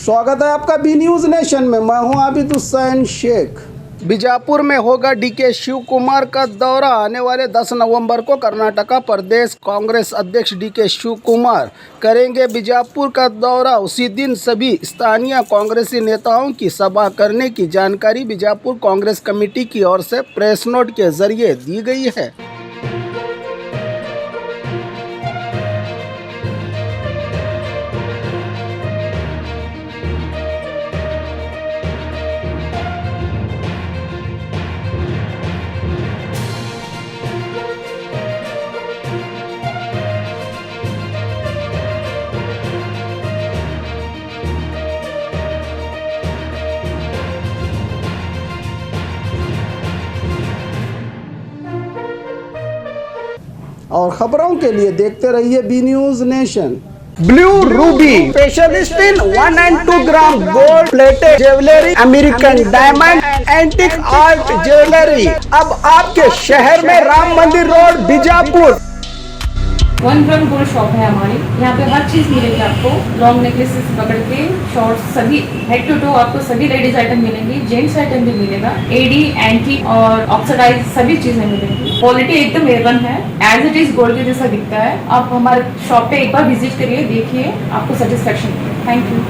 स्वागत है आपका बी न्यूज़ नेशन में। मैं हूं आबिद हुसैन शेख। बीजापुर में होगा डीके शिव कुमार का दौरा। आने वाले 10 नवंबर को कर्नाटका प्रदेश कांग्रेस अध्यक्ष डीके शिव कुमार करेंगे बीजापुर का दौरा। उसी दिन सभी स्थानीय कांग्रेसी नेताओं की सभा करने की जानकारी बीजापुर कांग्रेस कमेटी की ओर से प्रेस नोट के जरिए दी गई है। और खबरों के लिए देखते रहिए B news nation. Blue ruby specialist in 1 and 2 gram gold plated jewellery, American diamond, antique art jewellery अब आपके शहर में Ram Mandir road Bijapur. 1 gram gold shop है हमारी। यहाँ पे हर चीज मिलेगी आपको, लॉन्ग नेकलेसेस पकड़ के शॉर्ट्स, सभी हेड टू टो आपको सभी लेडीज आइटम मिलेंगी, जेंट्स आइटम भी मिलेगा, एडी, एंटी और ऑक्सीडाइज सभी चीजें मिलेंगी। क्वालिटी एकदम A1 है, एज इट इज गोल्ड के जैसा दिखता है। आप हमारे शॉप पे एक बार विजिट करिए, देखिए, आपको सेटिस्फेक्शन मिलेगा। Thank you.